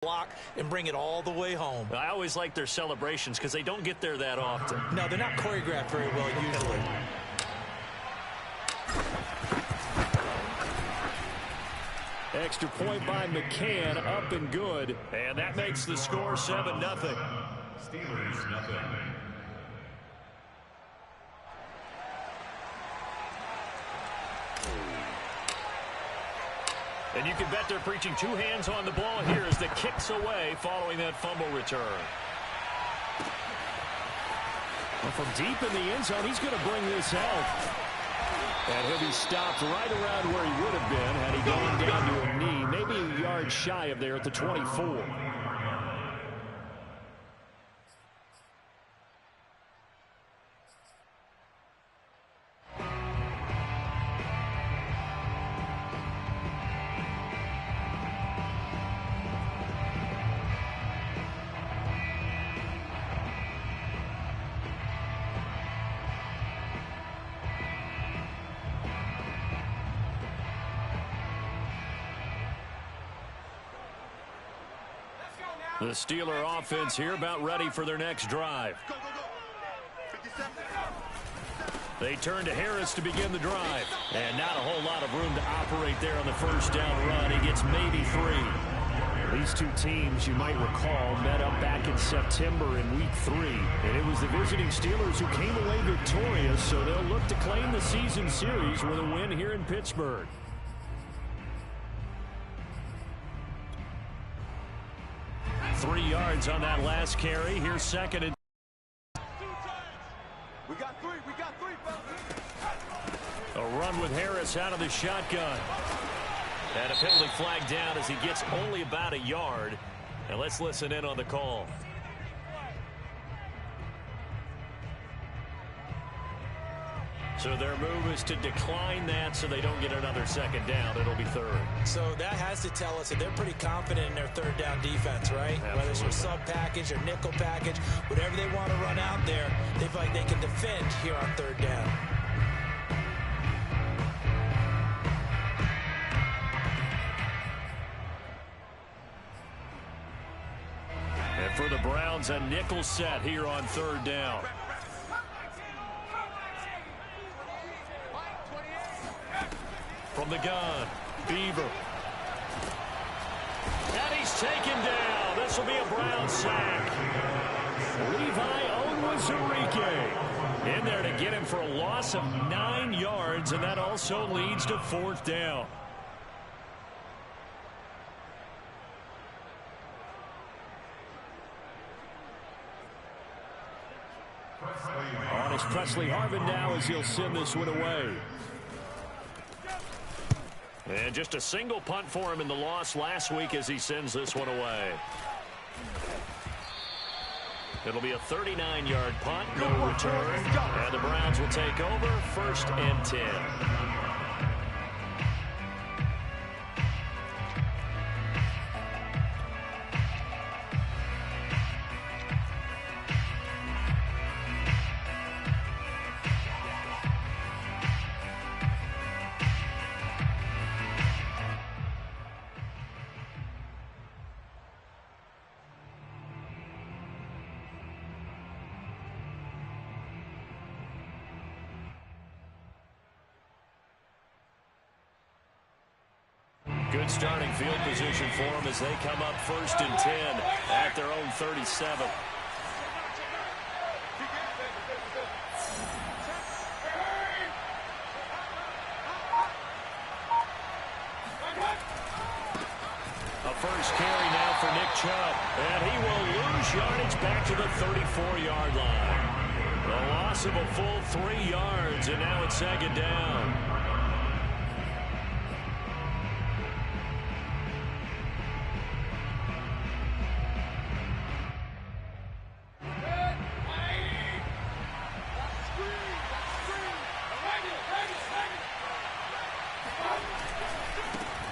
block and bring it all the way home. I always like their celebrations because they don't get there that often. No, they're not choreographed very well usually. Extra point by McCann, up and good. And that makes the score 7-0. Steelers, nothing. And you can bet they're preaching two hands on the ball here as the kick's away following that fumble return. Well, from deep in the end zone, he's going to bring this out. And he'll be stopped right around where he would have been had he gone down to a knee, maybe a yard shy of there at the 24. The Steeler offense here about ready for their next drive. They turn to Harris to begin the drive. And not a whole lot of room to operate there on the first down run. He gets maybe 3. These two teams, you might recall, met up back in September in Week 3. And it was the visiting Steelers who came away victorious, so they'll look to claim the season series with a win here in Pittsburgh. Three yards on that last carry. Here's second and we got three, a run with Harris out of the shotgun. And a penalty flag down as he gets only about a yard. And let's listen in on the call. So their move is to decline that so they don't get another second down. It'll be third. So that has to tell us that they're pretty confident in their third down defense, right? Absolutely. Whether it's a sub package or nickel package, whatever they want to run out there, they feel like they can defend here on third down. And for the Browns, a nickel set here on third down. From the gun, Beaver. And he's taken down. This will be a Brown sack. Levi Onwuzurike In there to get him for a loss of 9 yards, and that also leads to fourth down. On is Presley Harvin now as he'll send this one away. And just a single punt for him in the loss last week as he sends this one away. It'll be a 39-yard punt, no return. And the Browns will take over, 1st and 10. Good starting field position for them as they come up 1st and 10 at their own 37. A first carry now for Nick Chubb, and he will lose yardage back to the 34-yard line. The loss of a full 3 yards, and now it's 2nd down.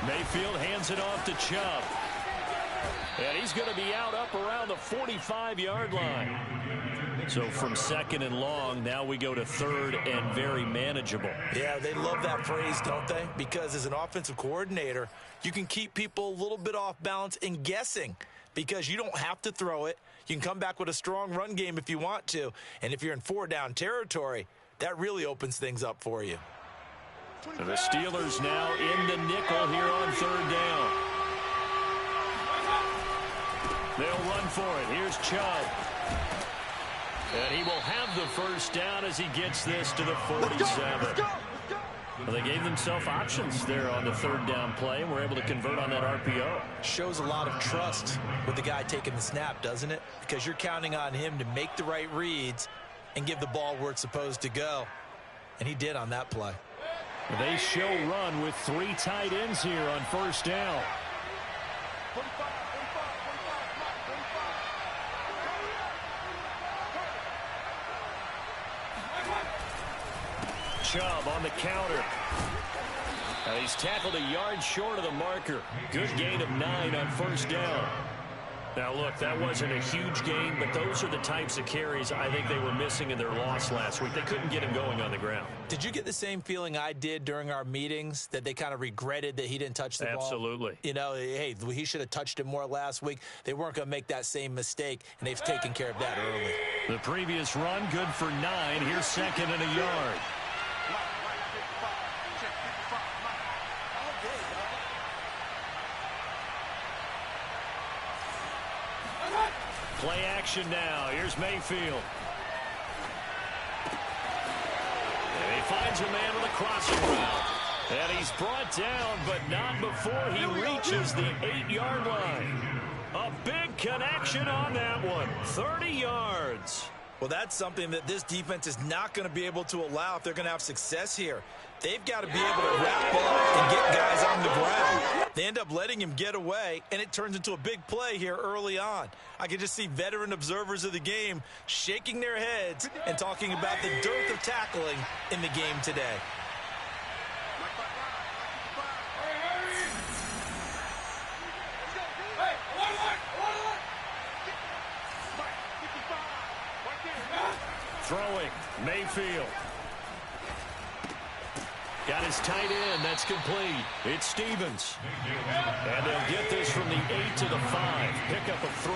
Mayfield hands it off to Chubb. And he's going to be out up around the 45-yard line. So from 2nd and long, now we go to 3rd and very manageable. Yeah, they love that phrase, don't they? Because as an offensive coordinator, you can keep people a little bit off balance and guessing. because you don't have to throw it. You can come back with a strong run game if you want to. And if you're in 4-down territory, that really opens things up for you. And the Steelers now in the nickel here on 3rd down. They'll run for it. Here's Chubb. And he will have the 1st down as he gets this to the 47. Well, they gave themselves options there on the 3rd down play, and were able to convert on that RPO. Shows a lot of trust with the guy taking the snap, doesn't it? Because you're counting on him to make the right reads and give the ball where it's supposed to go. And he did on that play. They show run with 3 tight ends here on 1st down. Chubb on the counter. Now he's tackled a yard short of the marker. Good gain of 9 on 1st down. Now, look, that wasn't a huge gain, but those are the types of carries I think they were missing in their loss last week. They couldn't get him going on the ground. Did you get the same feeling I did during our meetings, that they kind of regretted that he didn't touch the ball? Absolutely. You know, hey, he should have touched it more last week. They weren't going to make that same mistake, and they've taken care of that early. The previous run, good for 9. Here's 2nd and a yard. Play action now. Here's Mayfield. And he finds a man with a crossing route. And he's brought down, but not before he reaches the 8-yard line. A big connection on that one. 30 yards. Well, that's something that this defense is not going to be able to allow if they're going to have success here. They've got to be able to wrap up and get guys on the ground. They end up letting him get away, and it turns into a big play here early on. I can just see veteran observers of the game shaking their heads and talking about the dearth of tackling in the game today. Throwing, Mayfield. Got his tight end. That's complete. It's Stevens. And they'll get this from the 8 to the 5. Pickup of 3.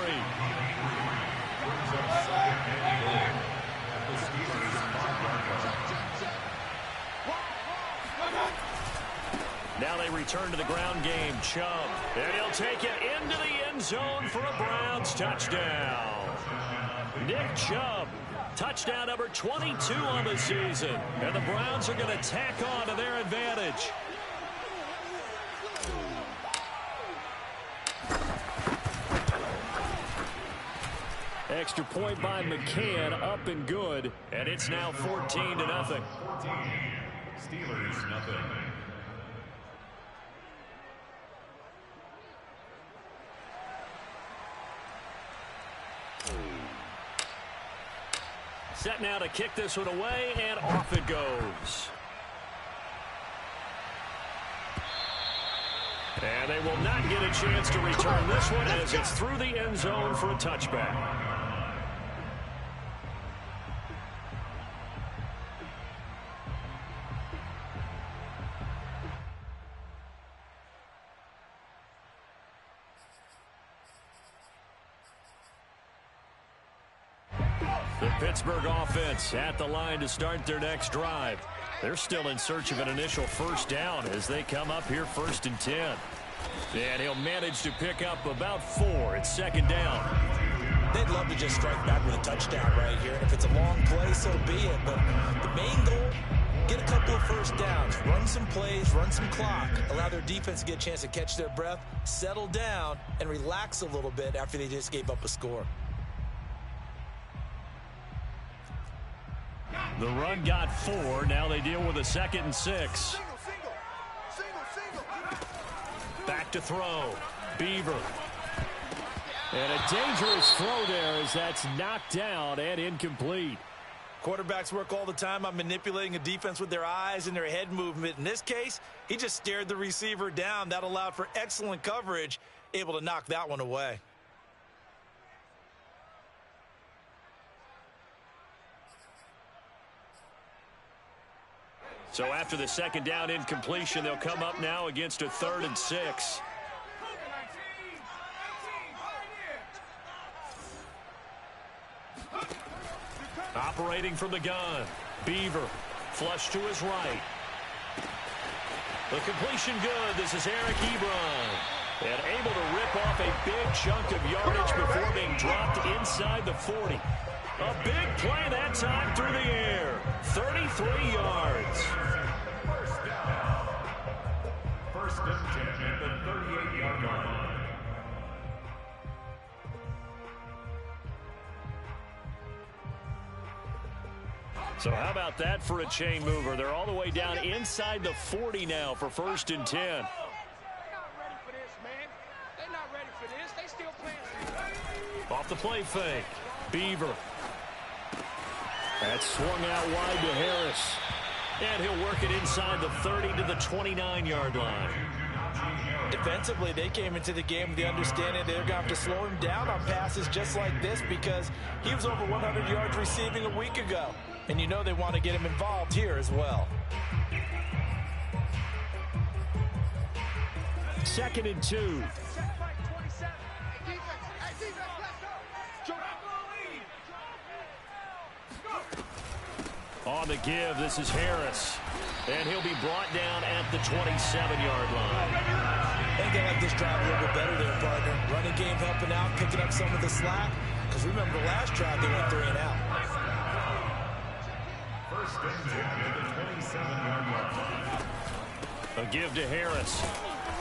Now they return to the ground game. Chubb. And he'll take it into the end zone for a Browns touchdown. Nick Chubb. Touchdown number 22 on the season. And the Browns are going to tack on to their advantage. Extra point by McCann, up and good. And it's now 14-0. Steelers, nothing. Set now to kick this one away, and off it goes. And they will not get a chance to return this one as it's through the end zone for a touchback. The Pittsburgh offense at the line to start their next drive. They're still in search of an initial 1st down as they come up here 1st and 10. And he'll manage to pick up about 4 at 2nd down. They'd love to just strike back with a touchdown right here. And if it's a long play, so be it. But the main goal, get a couple of 1st downs, run some plays, run some clock, allow their defense to get a chance to catch their breath, settle down, and relax a little bit after they just gave up a score. The run got 4. Now they deal with a 2nd and 6. Back to throw. Beaver. And a dangerous throw there as that's knocked down and incomplete. Quarterbacks work all the time on manipulating a defense with their eyes and their head movement. In this case, he just stared the receiver down. That allowed for excellent coverage, able to knock that one away. So after the 2nd down incompletion, they'll come up now against a 3rd and 6. Operating from the gun. Beaver. Flush to his right. The completion good. This is Eric Ebron. And able to rip off a big chunk of yardage before being dropped inside the 40. A big play that time through the air. 33 yards. First down. First and 10 at the 38-yard line. So how about that for a chain mover? They're all the way down inside the 40 now for first and 10. They're not ready for this, man. They're not ready for this. They still playing. Off the play fake. Beaver. That's swung out wide to Harris. And he'll work it inside the 30 to the 29-yard line. Defensively, they came into the game with the understanding they're going to have to slow him down on passes just like this because he was over 100 yards receiving a week ago. And you know they want to get him involved here as well. Second and 2. On the give, this is Harris. And he'll be brought down at the 27-yard line. I think they like this drive a little bit better there, partner. Running game helping out, picking up some of the slack. Because remember the last drive, they went 3 and out. First and 10 at the 27-yard line. A give to Harris.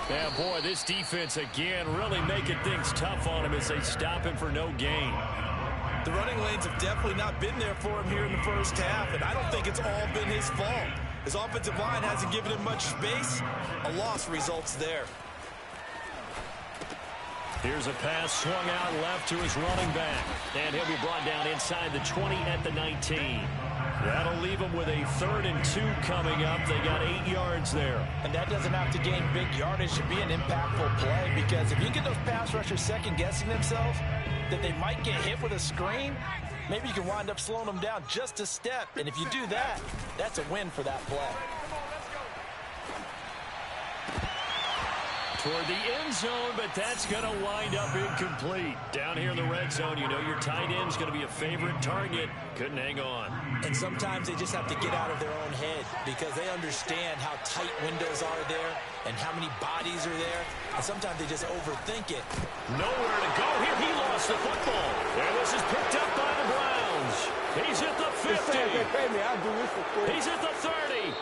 Yeah, boy, this defense again really making things tough on him as they stop him for no gain. The running lanes have definitely not been there for him here in the first half, and I don't think it's all been his fault. His offensive line hasn't given him much space. A loss results there. Here's a pass swung out left to his running back. And he'll be brought down inside the 20 at the 19. That'll leave him with a 3rd and 2 coming up. They got 8 yards there. And that doesn't have to gain big yardage to be an impactful play, because if you get those pass rushers second-guessing themselves, that they might get hit with a screen, maybe you can wind up slowing them down just a step. And if you do that, that's a win for that play. Toward the end zone, but that's going to wind up incomplete. Down here in the red zone, you know your tight end's going to be a favorite target. Couldn't hang on. And sometimes they just have to get out of their own head because they understand how tight windows are there and how many bodies are there. And sometimes they just overthink it. Nowhere to go here. He lost the football. And this is picked up by the Browns. He's at the 50. He's at the 30.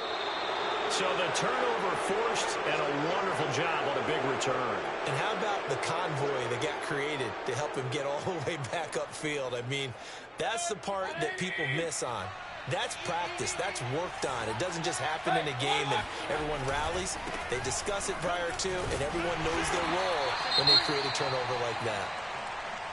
So the turnover forced and a wonderful job on a big return. And how about the convoy that got created to help him get all the way back upfield? I mean, that's the part that people miss on. That's practice. That's worked on. It doesn't just happen in a game and everyone rallies. They discuss it prior to, and everyone knows their role when they create a turnover like that.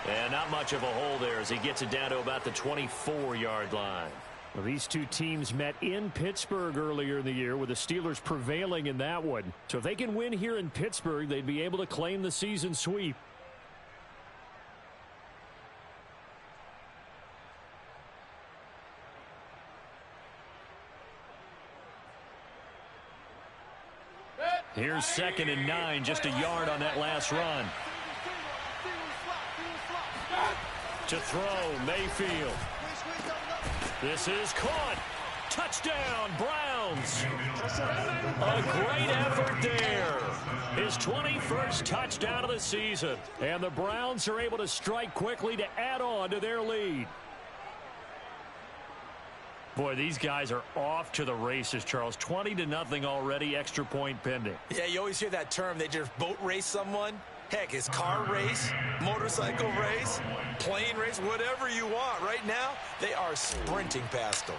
And not much of a hole there as he gets it down to about the 24-yard line. Well, these two teams met in Pittsburgh earlier in the year with the Steelers prevailing in that one. So if they can win here in Pittsburgh, they'd be able to claim the season sweep. Here's 2nd and 9, just a yard on that last run. To throw, Mayfield. This is caught. Touchdown, Browns. A great effort there. His 21st touchdown of the season. And the Browns are able to strike quickly to add on to their lead. Boy, these guys are off to the races, Charles. 20-0 already, extra point pending. Yeah, you always hear that term. They just boat race someone. Heck, it's car race, motorcycle race, plane race, whatever you want. Right now, they are sprinting past them.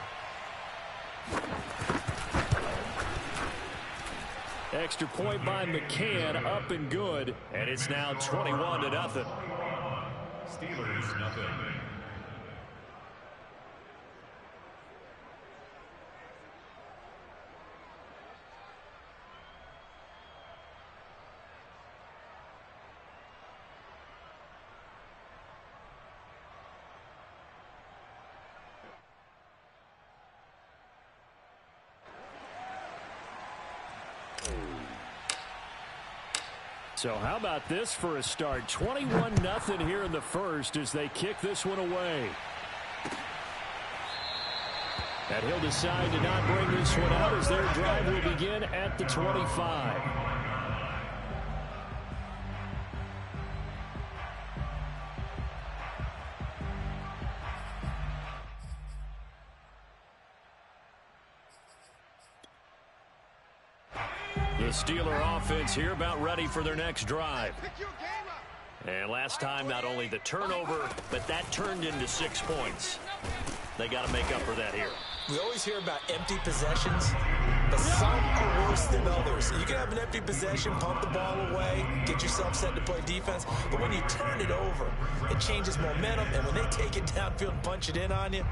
Extra point by McCann, up and good. And it's now 21-0. Steelers, nothing. So how about this for a start? 21-0 here in the first as they kick this one away. And he'll decide to not bring this one out as their drive will begin at the 25. The Steeler offense here about ready for their next drive. And last time, not only the turnover, but that turned into 6 points. They got to make up for that here. We always hear about empty possessions, but some are worse than others. You can have an empty possession, pump the ball away, get yourself set to play defense, but when you turn it over, it changes momentum, and when they take it downfield and punch it in on you,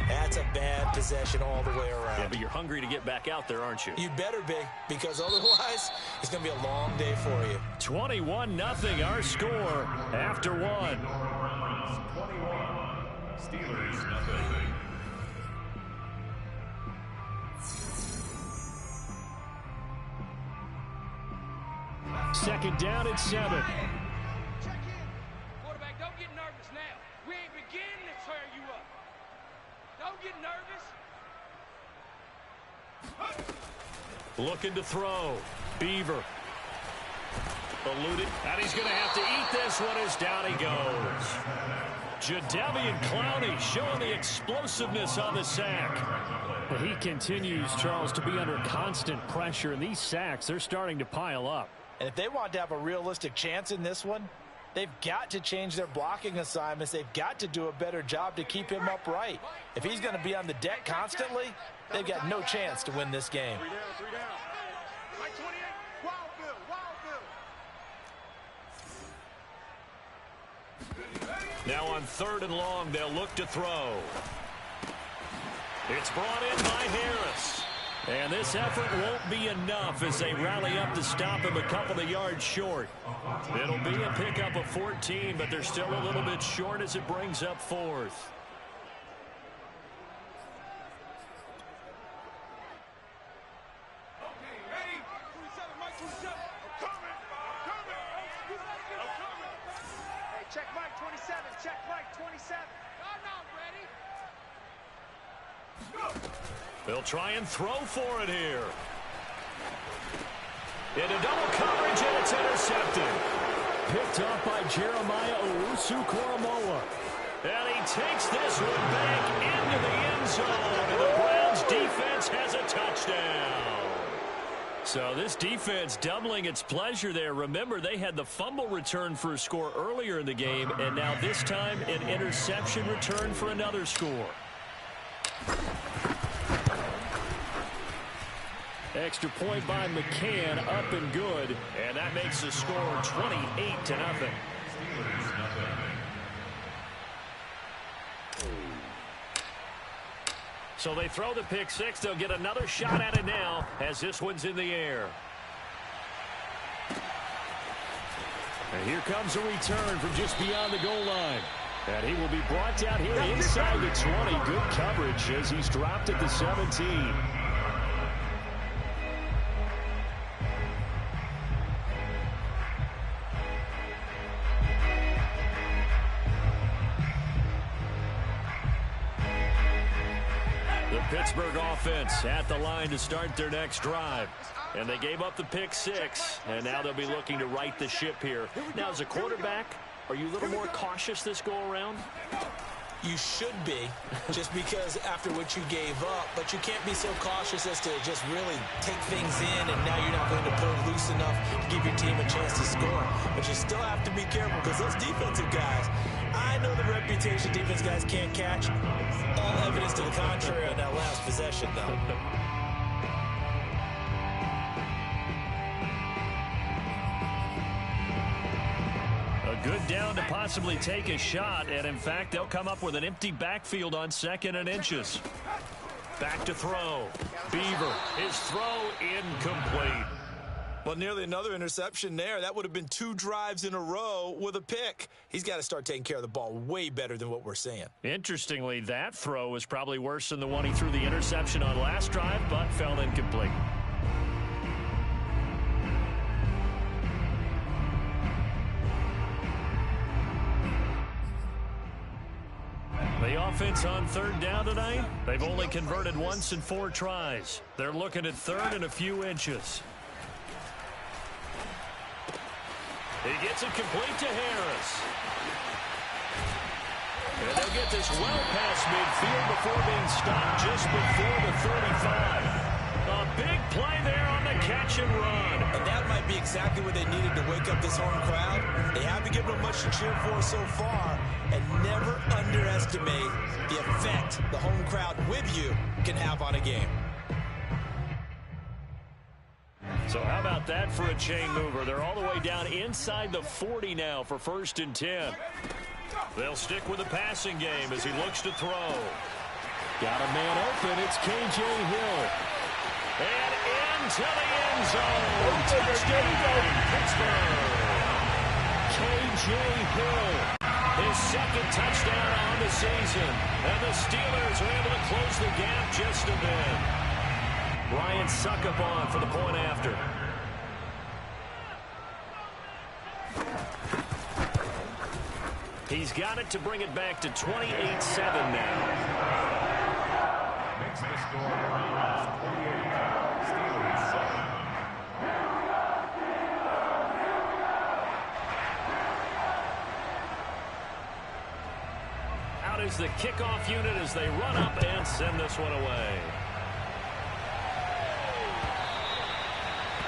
that's a bad possession all the way around. Yeah, but you're hungry to get back out there, aren't you? You'd better be, because otherwise, it's going to be a long day for you. 21-0, our score after one. 21. Steelers, nothing. Second down at 7. Check in. Quarterback, don't get nervous now. We ain't beginning to tear you up. Don't get nervous. Looking to throw. Beaver. Eluded. And he's going to have to eat this one as down he goes. Jadeveon Clowney showing the explosiveness on the sack. He continues, Charles, to be under constant pressure, and these sacks, they're starting to pile up. And if they want to have a realistic chance in this one, they've got to change their blocking assignments. They've got to do a better job to keep him upright. If he's going to be on the deck constantly, they've got no chance to win this game. 3 down. Mike 28, Wild Bill. Now on 3rd and long, they'll look to throw. It's brought in by Harris. And this effort won't be enough as they rally up to stop him a couple of yards short. It'll be a pickup of 14, but they're still a little bit short as it brings up 4th. Check Mike 27. Check Mike 27. I'm not ready. They'll try and throw for it here. Into double coverage, and it's intercepted. Picked off by Jeremiah Owusu-Koramoah. And he takes this one back into the end zone. And the Browns defense has a touchdown. So this defense doubling its pleasure there. Remember, they had the fumble return for a score earlier in the game, and now this time an interception return for another score. Extra point by McCann, up and good, and that makes the score 28-0. So they throw the pick six. They'll get another shot at it now as this one's in the air. And here comes a return from just beyond the goal line. And he will be brought down here inside the 20. Good coverage as he's dropped at the 17. Pittsburgh offense at the line to start their next drive. And they gave up the pick six, and now they'll be looking to right the ship here. Now, as a quarterback, are you a little more cautious this go-around? You should be, just because after what you gave up, but you can't be so cautious as to just really take things in, and now you're not going to put it loose enough to give your team a chance to score. But you still have to be careful because those defensive guys, I know the reputation defense guys can't catch. All evidence to the contrary on that last possession, though. Good down to possibly take a shot, and in fact, they'll come up with an empty backfield on 2nd and inches. Back to throw. Beaver, his throw incomplete. Well, nearly another interception there. That would have been 2 drives in a row with a pick. He's got to start taking care of the ball way better than what we're seeing. Interestingly, that throw was probably worse than the one he threw the interception on last drive, but fell incomplete. The offense on third down tonight? They've only converted once in 4 tries. They're looking at third and a few inches. He gets it complete to Harris. And they'll get this well past midfield before being stopped just before the 35. A big play there on the catch and run. And that might be exactly what they needed to wake up this home crowd. They haven't given them much to cheer for so far. And never underestimate the effect the home crowd with you can have on a game. So how about that for a chain mover? They're all the way down inside the 40 now for 1st and 10. They'll stick with the passing game as he looks to throw. Got a man open. It's K.J. Hill. And into the end zone. Touchdown, Pittsburgh. K.J. Hill. His 2nd touchdown on the season. And the Steelers are able to close the gap just a bit. Ryan Succop for the point after. He's got it to bring it back to 28-7 now. Makes the score Browns 28, Steelers 7. Out is the kickoff unit as they run up and send this one away.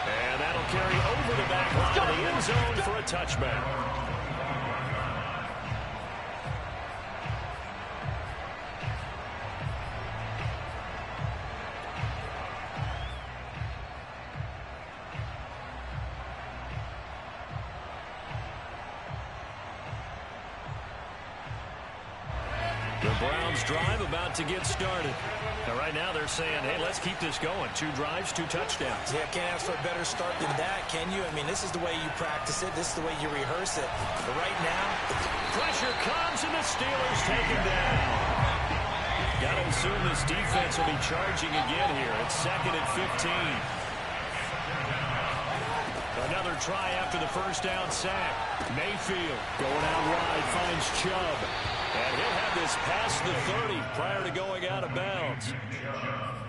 And that'll carry over the back line of the end zone for a touchback. The Browns drive about to get started. Now, right now they're saying, hey, let's keep this going. 2 drives, 2 touchdowns. Yeah, can't ask for a better start than that, can you? I mean, this is the way you practice it. This is the way you rehearse it. But right now, pressure comes and the Steelers take him down. Got to assume this defense will be charging again here. It's 2nd and 15. Another try after the first down sack. Mayfield going out wide, finds Chubb. And he'll have this past the 30 prior to going out of bounds.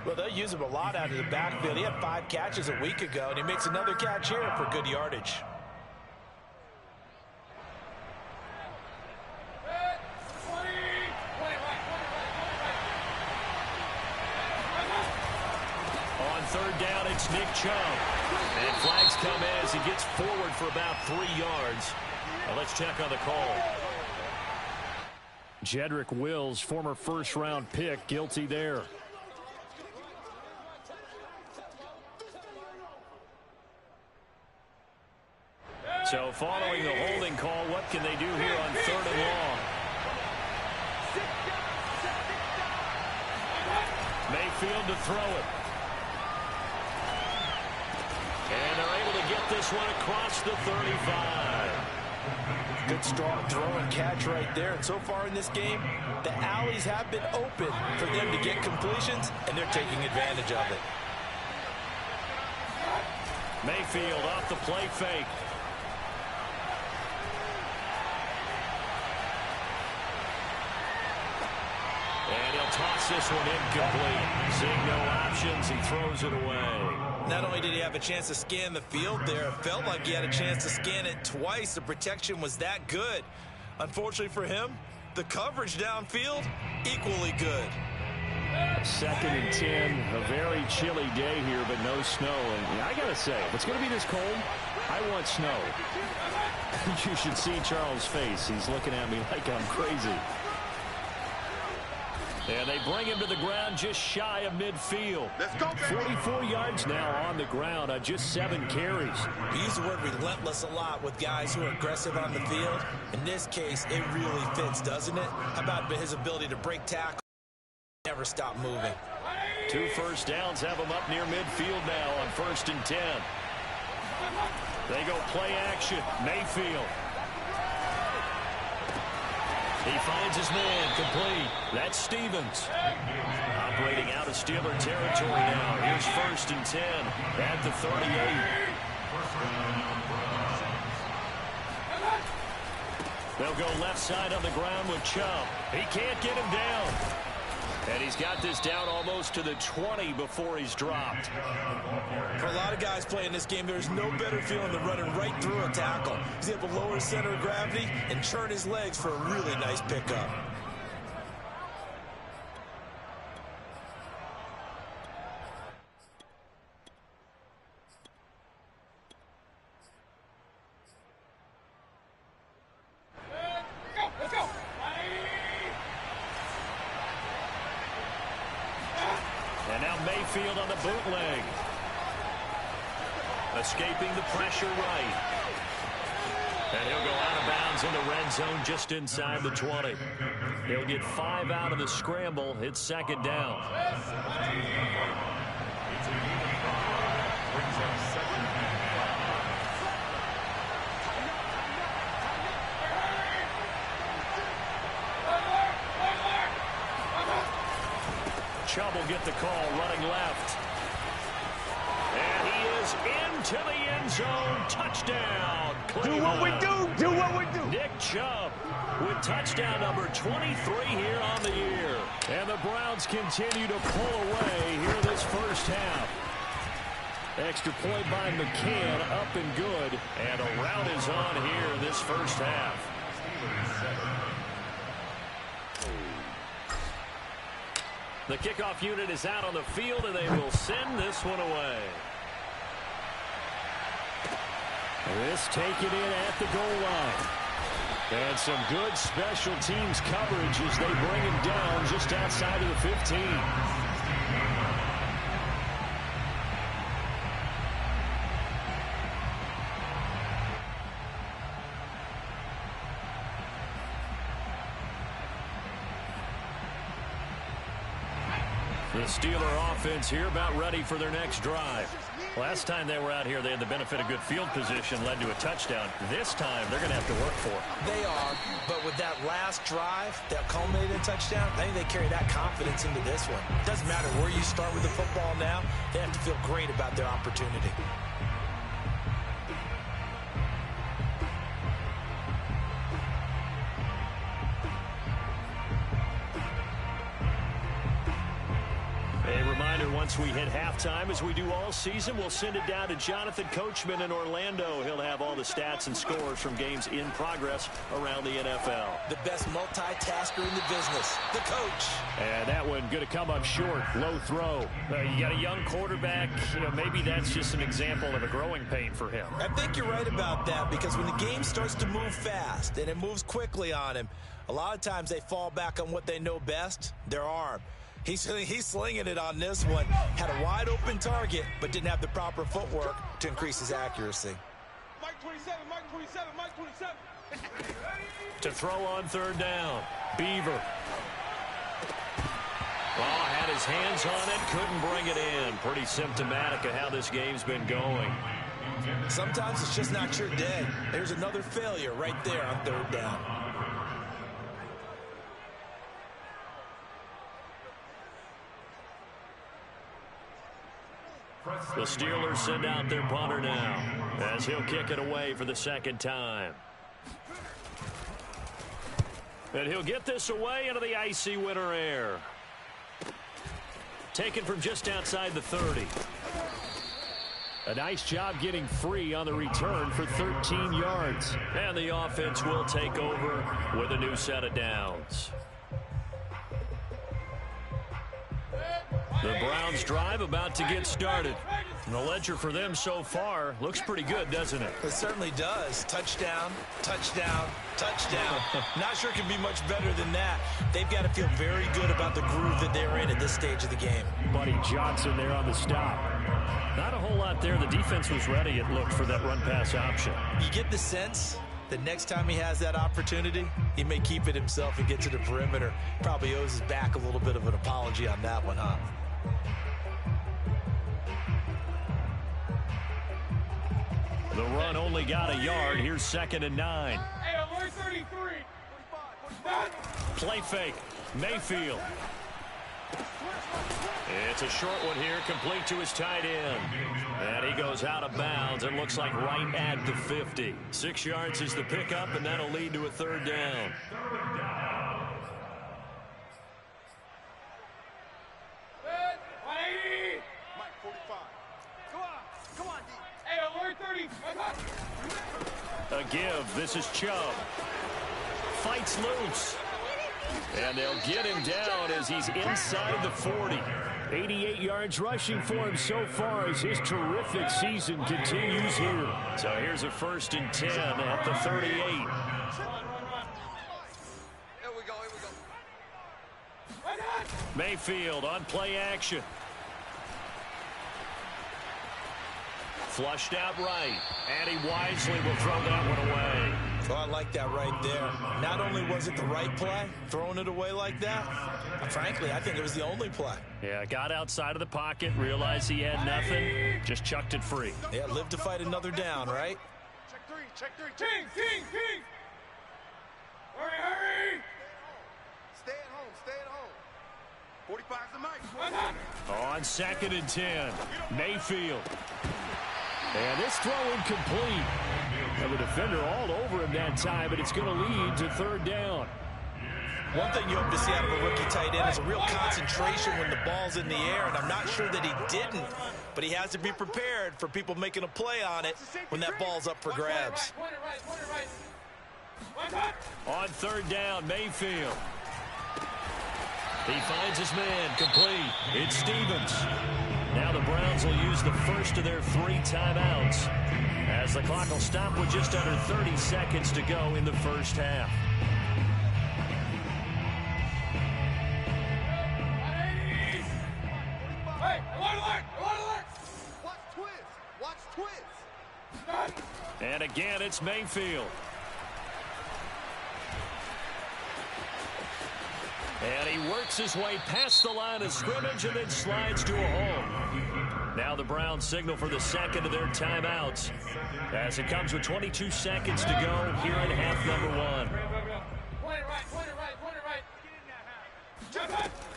Well, they'll use him a lot out of the backfield. He had 5 catches a week ago, and he makes another catch here for good yardage. On 3rd down, it's Nick Chubb. And flags come in as he gets forward for about 3 yards. Now let's check on the call. Jedrick Wills, former first-round pick, guilty there. So following the holding call, what can they do here on 3rd and long? Mayfield to throw it. And they're able to get this one across the 35. Good strong throw and catch right there. And so far in this game, the alleys have been open for them to get completions, and they're taking advantage of it. Mayfield off the play fake. And he'll toss this one incomplete. Seeing no options, he throws it away. Not only did he have a chance to scan the field there, it felt like he had a chance to scan it twice. The protection was that good. Unfortunately for him, the coverage downfield, equally good. 2nd and 10, a very chilly day here, but no snow. And I got to say, if it's going to be this cold, I want snow. You should see Charles' face. He's looking at me like I'm crazy. And they bring him to the ground just shy of midfield. Let's go, 44 yards now on the ground on just 7 carries. We use the word relentless a lot with guys who are aggressive on the field. In this case, it really fits, doesn't it? How about his ability to break tackle, never stop moving? 2 first downs have him up near midfield now on 1st and 10. They go play action. Mayfield. He finds his man complete. That's Stevens. Operating out of Steeler territory now. Here's 1st and 10 at the 38. They'll go left side on the ground with Chubb. He can't get him down. And he's got this down almost to the 20 before he's dropped. For a lot of guys playing this game, there's no better feeling than running right through a tackle. He's able to lower his center of gravity and turn his legs for a really nice pickup. And now Mayfield on the bootleg. Escaping the pressure right. And he'll go out of bounds in the red zone just inside the 20. He'll get 5 out of the scramble. It's second down. Chubb will get the call running left. And he is into the end zone. Touchdown, Cleveland. Do what we do. Do what we do. Nick Chubb with touchdown number 23 here on the year. And the Browns continue to pull away here this first half. Extra point by McCann, up and good. And a rout is on here this first half. The kickoff unit is out on the field, and they will send this one away. This taken in at the goal line. And some good special teams coverage as they bring him down just outside of the 15. The Steeler offense here about ready for their next drive. Last time they were out here, they had the benefit of good field position, led to a touchdown. This time, they're going to have to work for it. They are, but with that last drive that culminated in touchdown, I think they carry that confidence into this one. It doesn't matter where you start with the football now. They have to feel great about their opportunity. Once we hit halftime, as we do all season, we'll send it down to Jonathan Coachman in Orlando. He'll have all the stats and scores from games in progress around the NFL. The best multitasker in the business, the coach. And that one going to come up short, low throw. You got a young quarterback, maybe that's just an example of a growing pain for him. I think you're right about that, because when the game starts to move fast and it moves quickly on him, a lot of times they fall back on what they know best, their arm. He's slinging it on this one. Had a wide open target, but didn't have the proper footwork to increase his accuracy. Mike 27, Mike 27, Mike 27. To throw on third down. Beaver. Oh, had his hands on it, couldn't bring it in. Pretty symptomatic of how this game's been going. Sometimes it's just not your day. There's another failure right there on third down. The Steelers send out their punter now as he'll kick it away for the second time. And he'll get this away into the icy winter air. Taken from just outside the 30. A nice job getting free on the return for 13 yards. And the offense will take over with a new set of downs. The Browns drive about to get started. And the ledger for them so far looks pretty good, doesn't it? It certainly does. Touchdown, touchdown, touchdown. Not sure it can be much better than that. They've got to feel very good about the groove that they're in at this stage of the game. Buddy Johnson there on the stop. Not a whole lot there. The defense was ready, it looked, for that run-pass option. You get the sense that next time he has that opportunity, he may keep it himself and get to the perimeter. Probably owes his back a little bit of an apology on that one, huh? The run only got a yard. Here's 2nd and 9. Hey, alert 33. 45. Play fake. Mayfield. It's a short one here, complete to his tight end. And he goes out of bounds. It looks like right at the 50. 6 yards is the pickup, and that'll lead to a third down. Mike, 45. Come on, D. Hey, alert 30. A give. This is Chubb. Fights loose. And they'll get him down as he's inside the 40. 88 yards rushing for him so far as his terrific season continues here. So here's a 1st and 10 at the 38. Here we go. Mayfield on play action. Flushed out right. And he wisely will throw that one away. Oh, I like that right there. Not only was it the right play, throwing it away like that, frankly, I think it was the only play. Yeah, got outside of the pocket, realized he had nothing, just chucked it free. Yeah, live to fight another down, right? Check three. King. Hurry. Stay at home. 45's the mic. On 2nd and 10, Mayfield. And this throw incomplete. And the defender all over him that time, but it's going to lead to third down. One thing you hope to see out of a rookie tight end is a real concentration when the ball's in the air, and I'm not sure that he didn't, but he has to be prepared for people making a play on it when that ball's up for grabs. On 3rd down, Mayfield. He finds his man, complete. It's Stevens. Now the Browns will use the first of their 3 timeouts as the clock will stop with just under 30 seconds to go in the first half. Hey, alert! Watch twist! And again, it's Mayfield. And he works his way past the line of scrimmage and then slides to a hole. Now the Browns signal for the 2nd of their timeouts as it comes with 22 seconds to go here in half number 1.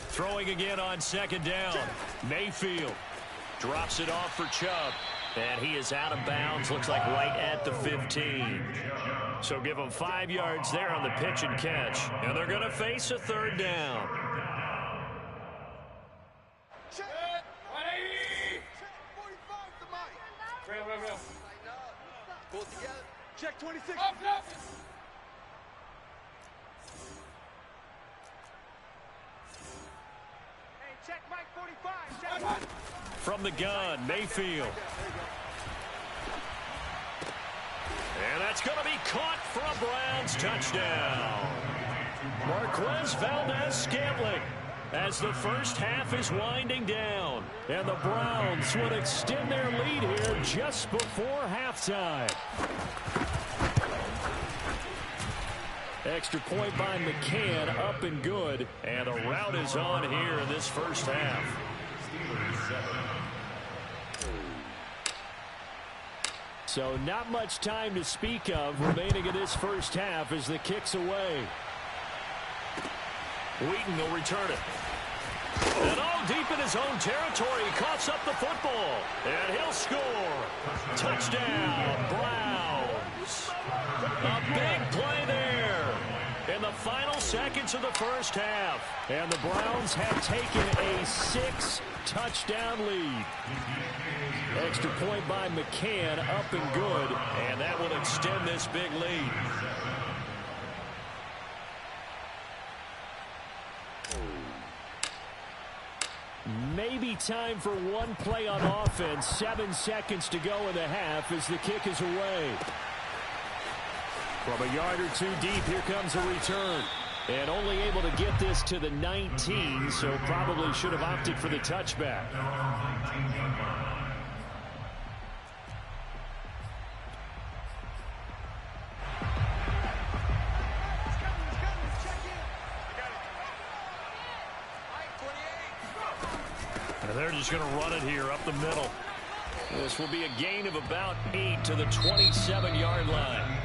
Throwing again on 2nd down. Mayfield drops it off for Chubb. And he is out of bounds, looks like right at the 15. So give them 5 yards there on the pitch and catch. And they're going to face a 3rd down. Check. 45's the mic. Real. Pull it together. Check 26. Up. Hey, check Mike 45. Check. From the gun, Mayfield. And that's going to be caught for a Browns touchdown. Marquez Valdez-Scantling as the first half is winding down. And the Browns would extend their lead here just before halftime. Extra point by McCann, up and good. And the route is on here in this first half. So not much time to speak of remaining in this first half as the kick's away. Wheaton will return it. And all deep in his own territory, he coughs up the football. And he'll score. Touchdown, Browns. A big play there in the final seconds of the first half. And the Browns have taken a 6-touchdown lead. Extra point by McCann, up and good. And that will extend this big lead. Maybe time for one play on offense. 7 seconds to go in the half as the kick is away. From a yard or 2 deep, here comes a return. And only able to get this to the 19, so probably should have opted for the touchback. And they're just going to run it here up the middle. This will be a gain of about 8 to the 27-yard line.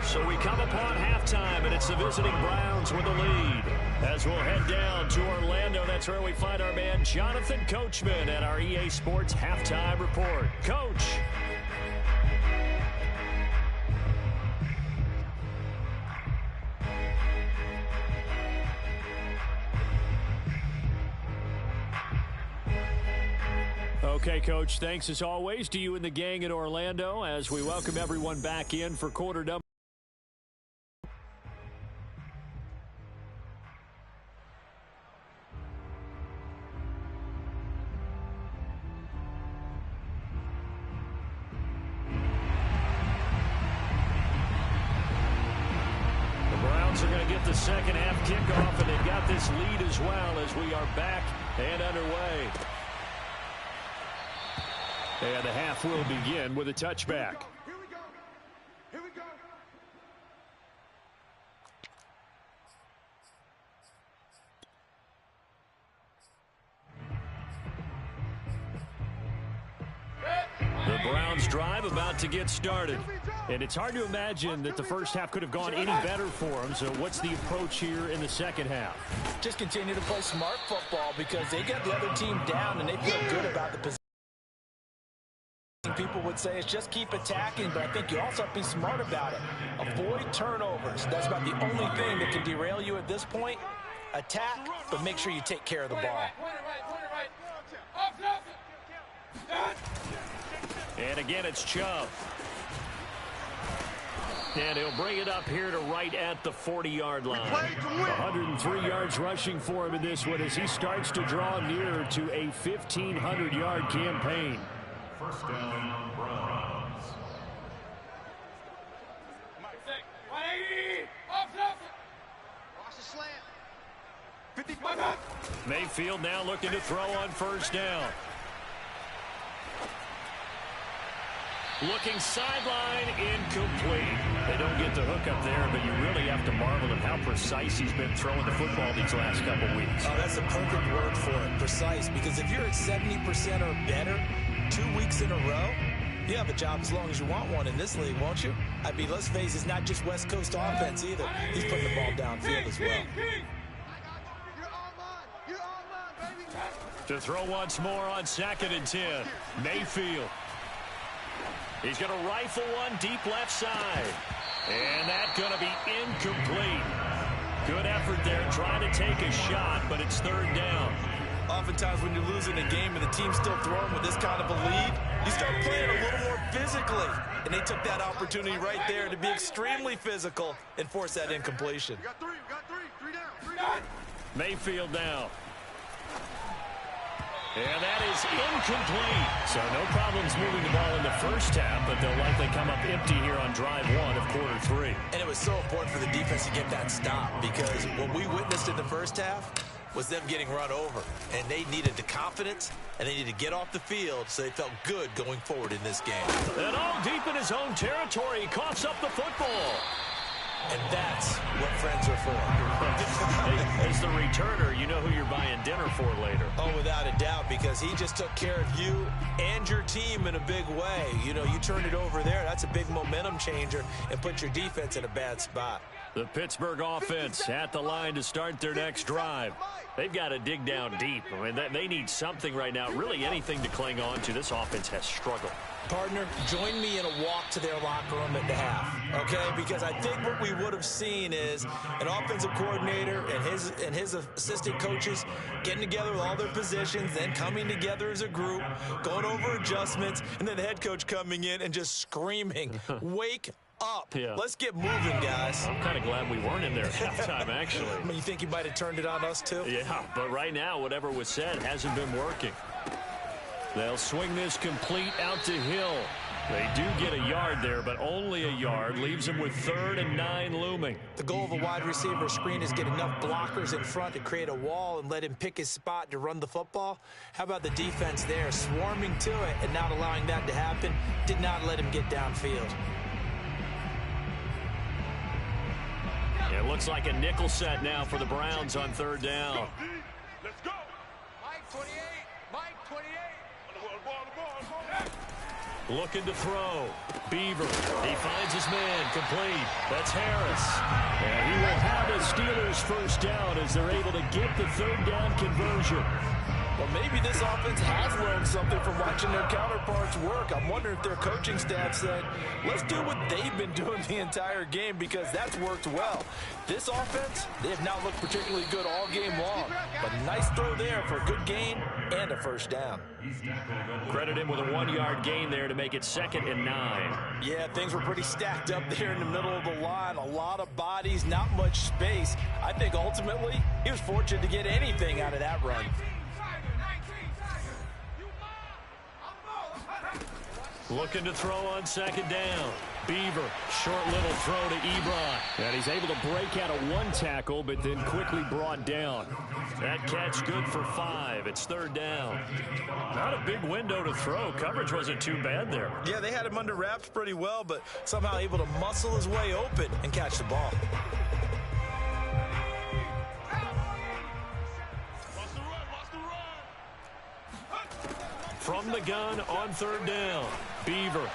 So we come upon halftime, and it's the visiting Browns with the lead. As we'll head down to Orlando, that's where we find our man Jonathan Coachman at our EA Sports Halftime Report. Coach. Okay, Coach, thanks as always to you and the gang in Orlando as we welcome everyone back in for quarter number. The Browns are going to get the second half kickoff, and they've got this lead as well as we are back and underway. And the half will begin with a touchback. Here we go. Here we go. The Browns drive about to get started. And it's hard to imagine that the first half could have gone any better for them. So what's the approach here in the second half? Just continue to play smart football because they got the other team down and they feel good about the position. People would say it's just keep attacking, but I think you also have to be smart about it. Avoid turnovers. That's about the only thing that can derail you at this point. Attack, but make sure you take care of the ball. And again, it's Chubb. And he'll bring it up here to right at the 40-yard line. 103 yards rushing for him in this one as he starts to draw nearer to a 1,500-yard campaign. First down, Browns. Mayfield now looking to throw on first down. Looking sideline, incomplete. They don't get the hook up there, but you really have to marvel at how precise he's been throwing the football these last couple weeks. Oh, that's a perfect word for it, precise, because if you're at 70% or better 2 weeks in a row, you have a job as long as you want one in this league, won't you? I mean, let's face it, it's not just West Coast offense either. He's putting the ball downfield as well. To throw once more on 2nd and 10. Mayfield. He's going to rifle one deep left side. And that's going to be incomplete. Good effort there trying to take a shot, but it's third down. Oftentimes when you're losing a game and the team's still throwing with this kind of a lead, you start playing a little more physically. And they took that opportunity right there to be extremely physical and force that incompletion. We got three down. Mayfield now. And that is incomplete. So no problems moving the ball in the first half, but they'll likely come up empty here on drive 1 of quarter 3. And it was so important for the defense to get that stop because what we witnessed in the first half was them getting run over. And they needed the confidence, and they needed to get off the field so they felt good going forward in this game. And all deep in his own territory, he coughs up the football. And that's what friends are for. As the returner, you know who you're buying dinner for later. Oh, without a doubt, because he just took care of you and your team in a big way. You know, you turned it over there. That's a big momentum changer and put your defense in a bad spot. The Pittsburgh offense at the line to start their next drive. They've got to dig down deep. I mean, they need something right now, really anything to cling on to. This offense has struggled. Partner, join me in a walk to their locker room at the half, okay? Because I think what we would have seen is an offensive coordinator and his assistant coaches getting together with all their positions, then coming together as a group, going over adjustments, and then the head coach coming in and just screaming, wake up. Yeah. Let's get moving, guys. I'm kind of glad we weren't in there at halftime, actually. I mean, you think he might have turned it on us, too? Yeah, but right now, whatever was said hasn't been working. They'll swing this complete out to Hill. They do get a yard there, but only a yard. Leaves them with 3rd and 9 looming. The goal of a wide receiver screen is get enough blockers in front to create a wall and let him pick his spot to run the football. How about the defense there, swarming to it and not allowing that to happen? Did not let him get downfield. It looks like a nickel set now for the Browns on 3rd down. Let's go. Mike 28. Mike 28. Looking to throw. Beaver. He finds his man. Complete. That's Harris. And he will have the Steelers first down as they're able to get the third down conversion. Well, maybe this offense has learned something from watching their counterparts work. I'm wondering if their coaching staff said, let's do what they've been doing the entire game because that's worked well. This offense, they have not looked particularly good all game long. But nice throw there for a good gain and a first down. Credit him with a 1-yard gain there to make it 2nd and 9. Yeah, things were pretty stacked up there in the middle of the line. A lot of bodies, not much space. I think ultimately he was fortunate to get anything out of that run. Looking to throw on 2nd down. Beaver, short little throw to Ebron. And he's able to break out of 1 tackle, but then quickly brought down. That catch good for 5. It's 3rd down. Not a big window to throw. Coverage wasn't too bad there. Yeah, they had him under wraps pretty well, but somehow able to muscle his way open and catch the ball. From the gun on 3rd down. Beaver.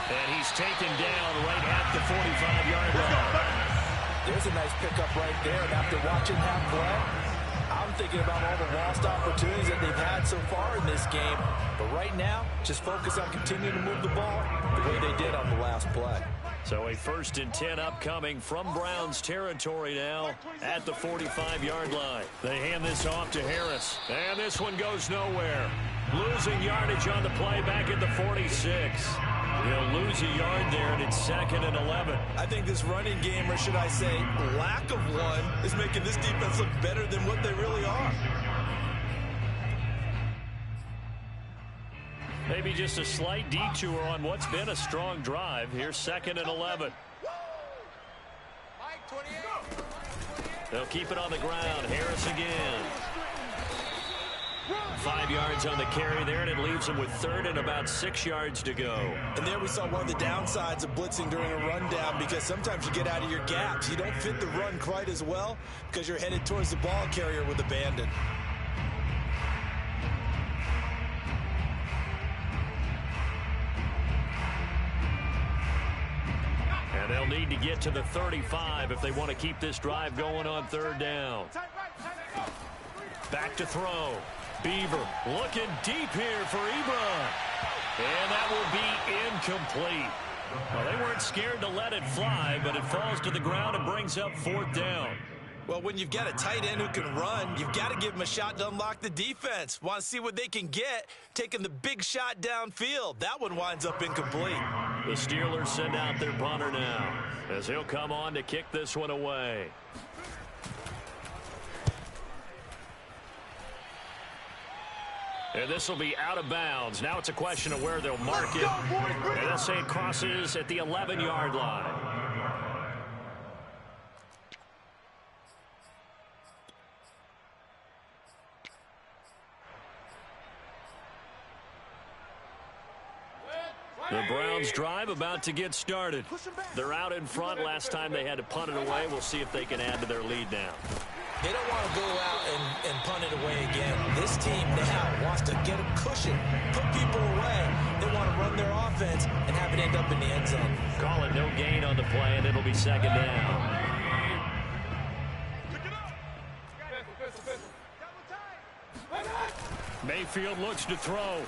And he's taken down right at the 45-yard line. There's a nice pickup right there. And after watching that play, I'm thinking about all the lost opportunities that they've had so far in this game. But right now, just focus on continuing to move the ball the way they did on the last play. So a 1st and 10 upcoming from Browns territory now at the 45-yard line. They hand this off to Harris. And this one goes nowhere. Losing yardage on the play back at the 46. He'll lose a yard there, and it's 2nd and 11. I think this running game, or should I say lack of one, is making this defense look better than what they really are. Maybe just a slight detour on what's been a strong drive. Here's 2nd and 11. They'll keep it on the ground. Harris again. 5 yards on the carry there, and it leaves them with 3rd and about 6 yards to go. And there we saw one of the downsides of blitzing during a rundown, because sometimes you get out of your gaps. You don't fit the run quite as well because you're headed towards the ball carrier with abandon. And they'll need to get to the 35 if they want to keep this drive going on 3rd down. Back to throw. Beaver looking deep here for Ebron. And that will be incomplete. Well, they weren't scared to let it fly, but it falls to the ground and brings up 4th down. Well, when you've got a tight end who can run, you've got to give him a shot to unlock the defense. Want to see what they can get, taking the big shot downfield. That one winds up incomplete. The Steelers send out their punter now, as he'll come on to kick this one away. And this will be out of bounds. Now it's a question of where they'll mark it. And they'll say it crosses at the 11-yard line. The Browns drive about to get started. They're out in front. Last time they had to punt it away. We'll see if they can add to their lead now. They don't want to go out and punt it away again. This team now wants to get a cushion, put people away. They want to run their offense and have it end up in the end zone. Call it no gain on the play, and it'll be 2nd down. Mayfield looks to throw.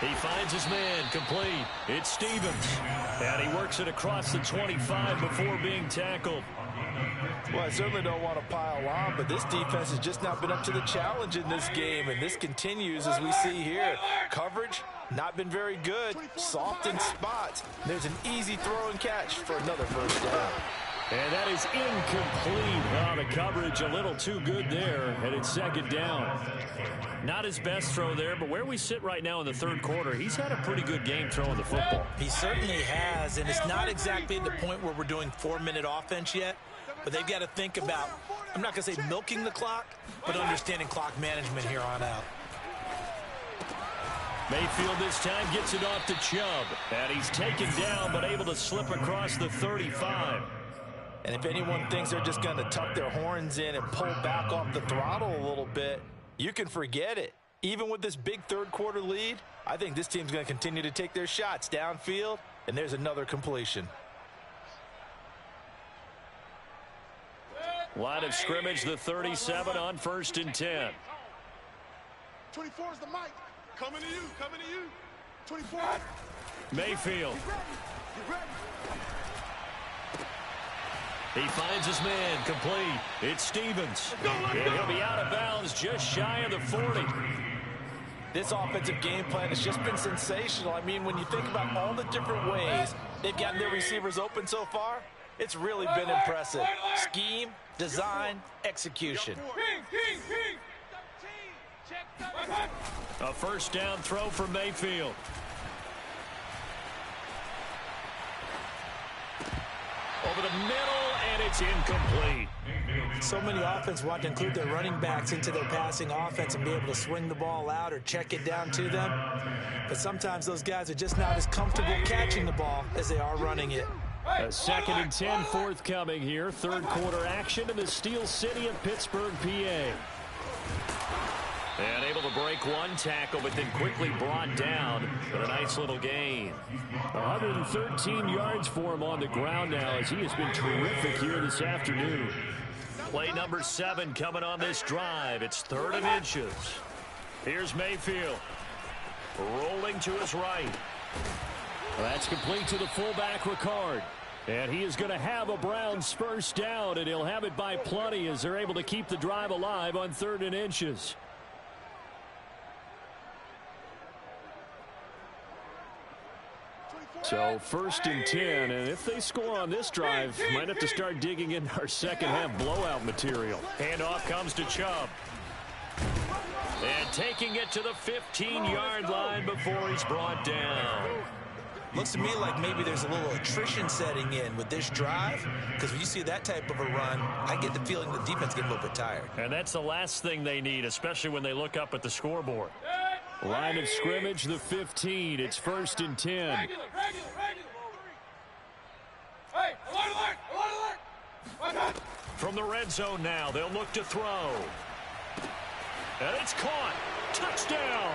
He finds his man, complete. It's Stevens. And he works it across the 25 before being tackled. Well, I certainly don't want to pile on, but this defense has just not been up to the challenge in this game, and this continues as we see here. Coverage, not been very good. Soft in spots. There's an easy throw and catch for another 1st down. And that is incomplete. Oh, the coverage a little too good there, and it's 2nd down. Not his best throw there, but where we sit right now in the 3rd quarter, he's had a pretty good game throwing the football. He certainly has, and it's not exactly at the point where we're doing 4-minute offense yet, but they've got to think about, I'm not going to say milking the clock, but understanding clock management here on out. Mayfield this time gets it off to Chubb, and he's taken down but able to slip across the 35. And if anyone thinks they're just going to tuck their horns in and pull back off the throttle a little bit, you can forget it. Even with this big third-quarter lead, I think this team's going to continue to take their shots downfield, and there's another completion. Line of scrimmage, the 37 on 1st and 10. 24 is the mic. Coming to you, coming to you. 24. Mayfield. Get ready. He finds his man, complete. It's Stevens. And he'll be out of bounds just shy of the 40. This offensive game plan has just been sensational. I mean, when you think about all the different ways they've gotten their receivers open so far, it's really been impressive. Scheme, design, execution. A first down throw for Mayfield. Over the middle, and it's incomplete. So many offenses want to include their running backs into their passing offense and be able to swing the ball out or check it down to them. But sometimes those guys are just not as comfortable catching the ball as they are running it. A 2nd and 10 forthcoming here. Third quarter action in the Steel City of Pittsburgh, PA. And able to break one tackle, but then quickly brought down for a nice little gain. 113 yards for him on the ground now as he has been terrific here this afternoon. Play number 7 coming on this drive. It's 3rd and inches. Here's Mayfield. Rolling to his right. That's complete to the fullback, Ricard. And he is going to have a Browns first down, and he'll have it by plenty as they're able to keep the drive alive on 3rd and inches. So 1st and 10, and if they score on this drive, might have to start digging in our second half blowout material. Handoff comes to Chubb. And taking it to the 15-yard line before he's brought down. Looks to me like maybe there's a little attrition setting in with this drive, because when you see that type of a run, I get the feeling the defense getting a little bit tired. And that's the last thing they need, especially when they look up at the scoreboard. Line of scrimmage, the 15. It's 1st and 10. From the red zone now, they'll look to throw. And it's caught. Touchdown.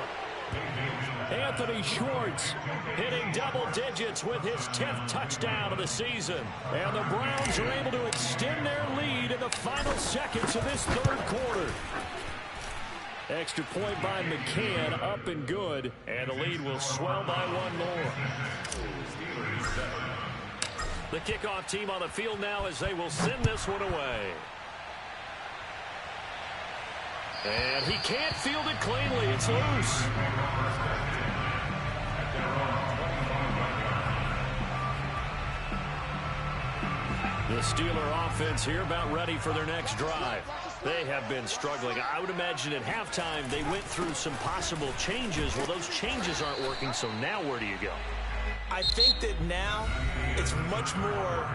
Anthony Schwartz hitting double digits with his 10th touchdown of the season. And the Browns are able to extend their lead in the final seconds of this third quarter. Extra point by McCann, up and good. And the lead will swell by one more. The kickoff team on the field now as they will send this one away. And he can't field it cleanly. It's loose. The Steeler offense here about ready for their next drive. They have been struggling. I would imagine at halftime they went through some possible changes. Well, those changes aren't working, so now where do you go? I think that now it's much more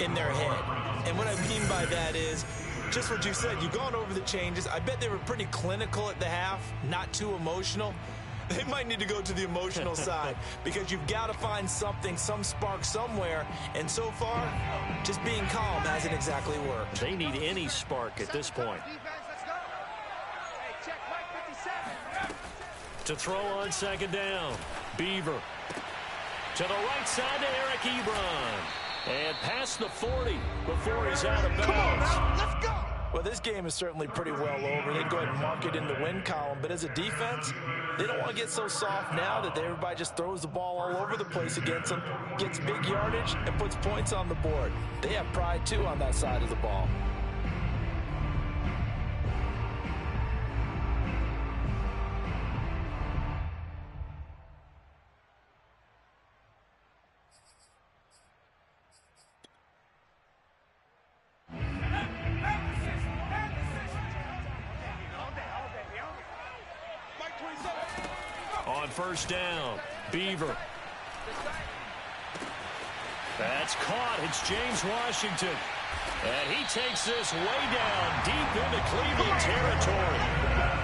in their head. And what I mean by that is just what you said. You've gone over the changes. I bet they were pretty clinical at the half, not too emotional. They might need to go to the emotional side because you've got to find something, some spark somewhere. And so far, just being calm hasn't exactly worked. They need any spark at this point. To throw on 2nd down. Beaver. To the right side to Eric Ebron. And past the 40 before he's out of bounds. Come on now, let's go. Well, this game is certainly pretty well over. They can go ahead and mark it in the win column. But as a defense, they don't want to get so soft now that everybody just throws the ball all over the place against them, gets big yardage, and puts points on the board. They have pride, too, on that side of the ball. On 1st down, Beaver. That's caught. It's James Washington. And he takes this way down deep into Cleveland territory.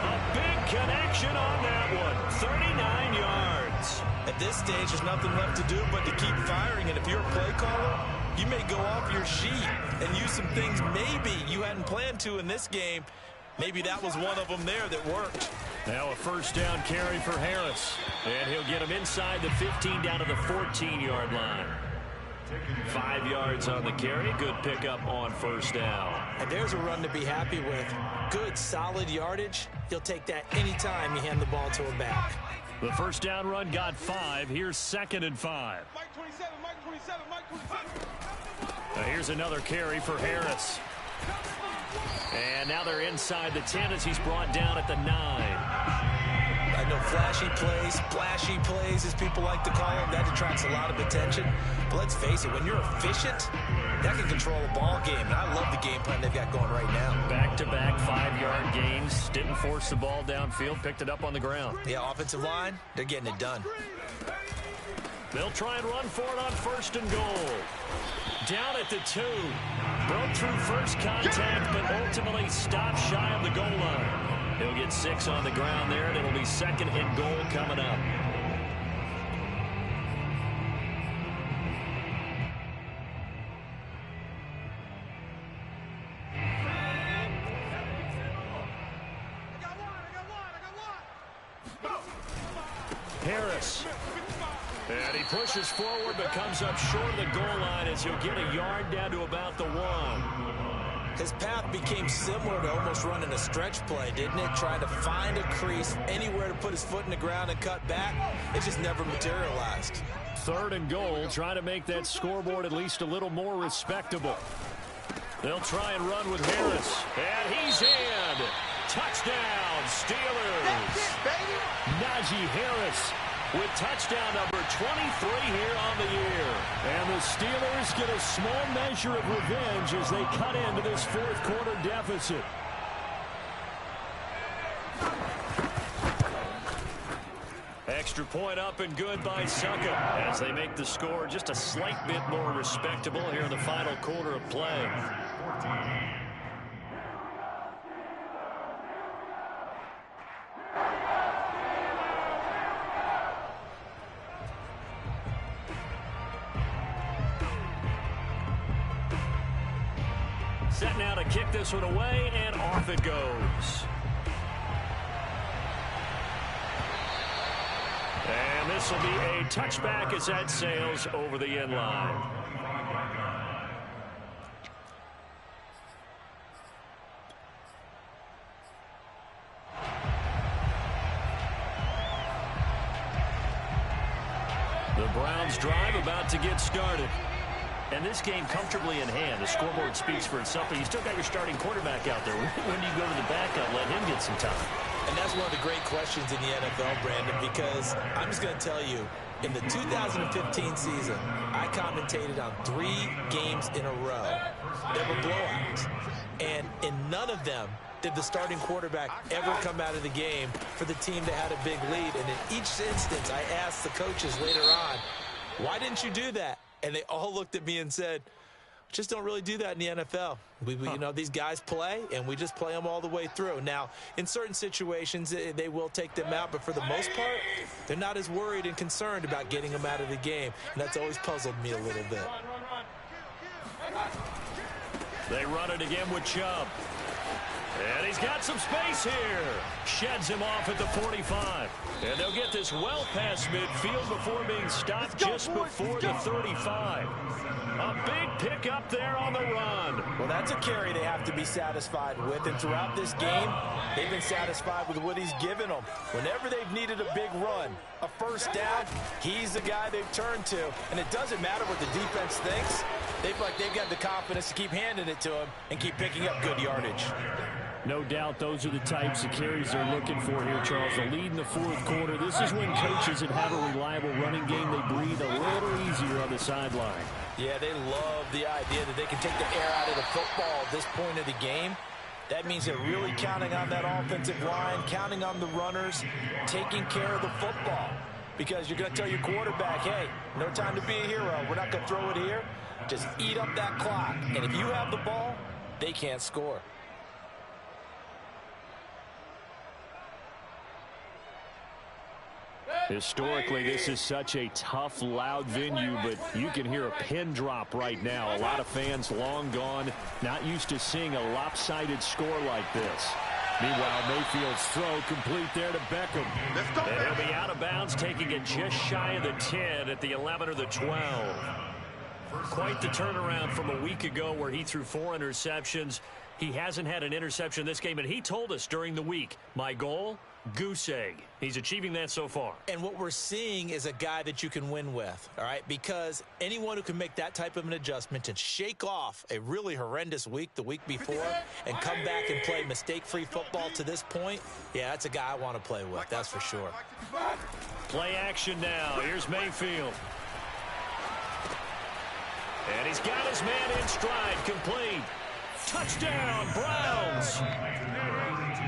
A big connection on that one. 39 yards. At this stage, there's nothing left to do but to keep firing. And if you're a play caller, you may go off your sheet and use some things maybe you hadn't planned to in this game. Maybe that was one of them there that worked. Now a first down carry for Harris. And he'll get him inside the 15 down to the 14-yard line. 5 yards on the carry. Good pickup on first down. And there's a run to be happy with. Good, solid yardage. He'll take that anytime you hand the ball to a back. The first down run got 5. Here's 2nd and 5. Mike 27, Mike 27, Mike 27. Here's another carry for Harris. And now they're inside the 10 as he's brought down at the 9. I know flashy plays, as people like to call them, that attracts a lot of attention. But let's face it, when you're efficient, that can control a ball game. And I love the game plan they've got going right now. Back-to-back 5-yard gains. Didn't force the ball downfield. Picked it up on the ground. Yeah, offensive line, they're getting it done. They'll try and run for it on 1st and goal. Down at the 2. Broke through first contact, but ultimately stopped shy of the goal line. He'll get 6 on the ground there, and it'll be 2nd and goal coming up. Harris. And he pushes forward but comes up short of the goal line as he'll get a yard down to about the 1. His path became similar to almost running a stretch play, didn't it? Trying to find a crease, anywhere to put his foot in the ground and cut back. It just never materialized. 3rd and goal, trying to make that scoreboard at least a little more respectable. They'll try and run with Harris. And he's in. Touchdown, Steelers. Najee Harris with touchdown number 23 here on the year. And the Steelers get a small measure of revenge as they cut into this 4th quarter deficit. Extra point up and good by Succa as they make the score just a slight bit more respectable here in the final quarter of play. Set now to kick this one away, and off it goes. And this will be a touchback as that sails over the end line. The Browns drive about to get started. And this game comfortably in hand. The scoreboard speaks for itself, but you still got your starting quarterback out there. When do you go to the backup, let him get some time? And that's one of the great questions in the NFL, Brandon, because I'm just going to tell you, in the 2015 season, I commentated on 3 games in a row. They were blowouts. And in none of them did the starting quarterback ever come out of the game for the team that had a big lead. And in each instance, I asked the coaches later on, why didn't you do that? And they all looked at me and said, just don't really do that in the NFL. You know, these guys play, and we just play them all the way through. Now, in certain situations, they will take them out, but for the most part, they're not as worried and concerned about getting them out of the game. And that's always puzzled me a little bit. They run it again with Chubb. And he's got some space here. Sheds him off at the 45. And they'll get this well past midfield before being stopped just before the 35. A big pickup there on the run. Well, that's a carry they have to be satisfied with. And throughout this game, they've been satisfied with what he's given them. Whenever they've needed a big run, a first down, he's the guy they've turned to. And it doesn't matter what the defense thinks. They feel like they've got the confidence to keep handing it to him and keep picking up good yardage. No doubt those are the types of carries they're looking for here, Charles. The lead in the 4th quarter. This is when coaches that have a reliable running game, they breathe a little easier on the sideline. Yeah, they love the idea that they can take the air out of the football at this point of the game. That means they're really counting on that offensive line, counting on the runners, taking care of the football. Because you're going to tell your quarterback, hey, no time to be a hero. We're not going to throw it here. Just eat up that clock. And if you have the ball, they can't score. Historically, this is such a tough, loud venue, but you can hear a pin drop right now. A lot of fans long gone, not used to seeing a lopsided score like this. Meanwhile, Mayfield's throw complete there to Beckham. And he'll be out of bounds, taking it just shy of the 10 at the 11 or the 12. Quite the turnaround from a week ago where he threw 4 interceptions. He hasn't had an interception this game, and he told us during the week, my goal, goose egg. He's achieving that so far. And what we're seeing is a guy that you can win with, all right? Because anyone who can make that type of an adjustment and shake off a really horrendous week the week before and come back and play mistake-free football to this point, yeah, that's a guy I want to play with, that's for sure. Play action now. Here's Mayfield. And he's got his man in stride, complete. Touchdown, Browns.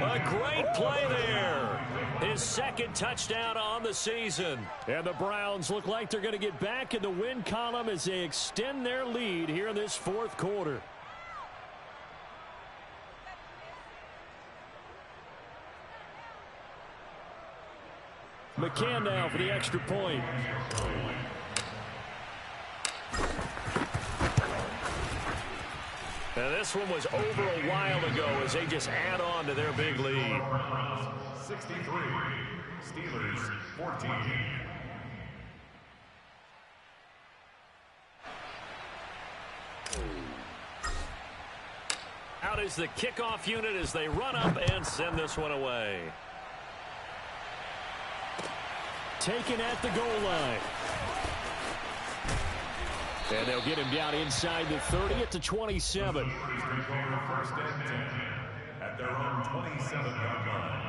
A great play there. His second touchdown on the season. And the Browns look like they're going to get back in the win column as they extend their lead here in this fourth quarter. McCann now for the extra point. Now this one was over a while ago as they just add on to their big lead. 63, Steelers 14. Out is the kickoff unit as they run up and send this one away. Taken at the goal line. And they'll get him down inside the 30 at the 27. First and 10 at their own 27-yard line.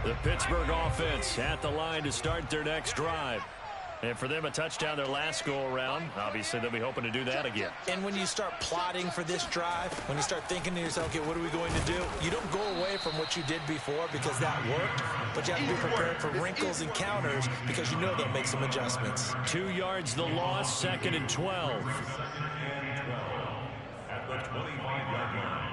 The Pittsburgh offense at the line to start their next drive. And for them, a touchdown their last go-around. Obviously, they'll be hoping to do that again. And when you start plotting for this drive, when you start thinking to yourself, okay, what are we going to do? You don't go away from what you did before because that worked, but you have to be prepared for wrinkles and counters because you know they'll make some adjustments. 2 yards the loss, second and 12. Second and 12 at the 25-yard line.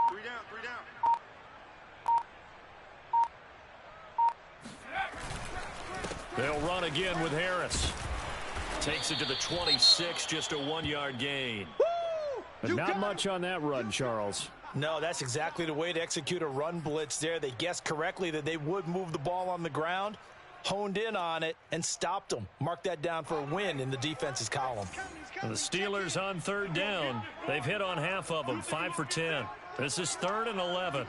Three down. They'll run again with Harris. Takes it to the 26, just a 1-yard gain. But not much on that run, Charles. No, that's exactly the way to execute a run blitz there. They guessed correctly that they would move the ball on the ground, honed in on it, and stopped them. Mark that down for a win in the defense's column. And the Steelers on third down. They've hit on half of them, 5 for 10. This is 3rd and 11.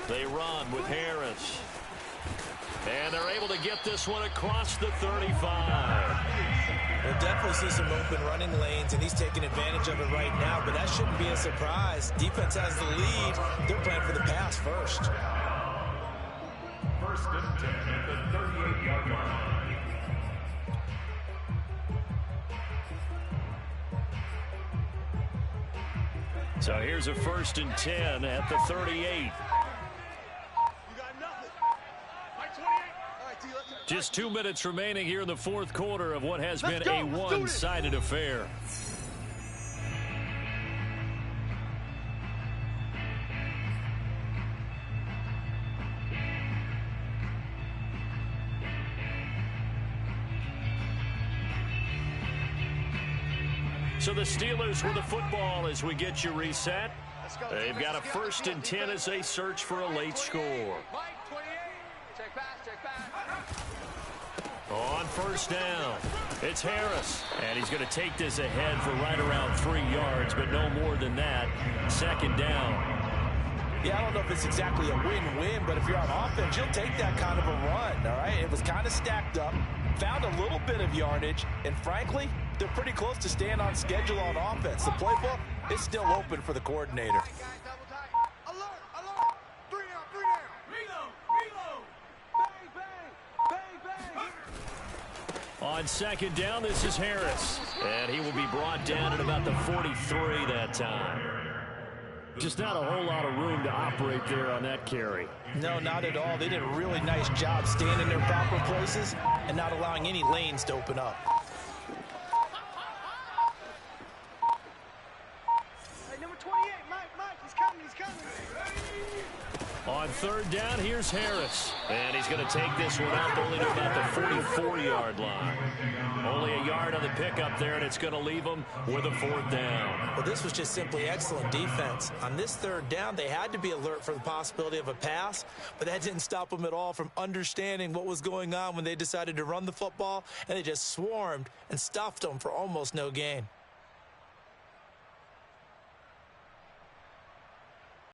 They run with Harris. And they're able to get this one across the 35. We'll definitely see some open running lanes, and he's taking advantage of it right now, but that shouldn't be a surprise. Defense has the lead. They're playing for the pass first. First and 10 at the 38-yard line. So here's a 1st and 10 at the 38. Just 2 minutes remaining here in the fourth quarter of what has been a one-sided affair. So the Steelers with the football as we get you reset. They've got a 1st and 10 as they search for a late score. On first down, it's Harris. And he's going to take this ahead for right around 3 yards, but no more than that. 2nd down. Yeah, I don't know if it's exactly a win-win, but if you're on offense, you'll take that kind of a run, all right? It was kind of stacked up, found a little bit of yardage, and frankly, they're pretty close to staying on schedule on offense. The playbook is still open for the coordinator. On second down, this is Harris. And he will be brought down at about the 43 that time. Just not a whole lot of room to operate there on that carry. No, not at all. They did a really nice job staying in their proper places and not allowing any lanes to open up. Hey, number 28, Mike, he's coming. On third down, here's Harris. And he's going to take this one up only to about the 44-yard line. Only a yard on the pickup there, and it's going to leave him with a fourth down. Well, this was just simply excellent defense. On this third down, they had to be alert for the possibility of a pass, but that didn't stop them at all from understanding what was going on when they decided to run the football, and they just swarmed and stuffed them for almost no gain.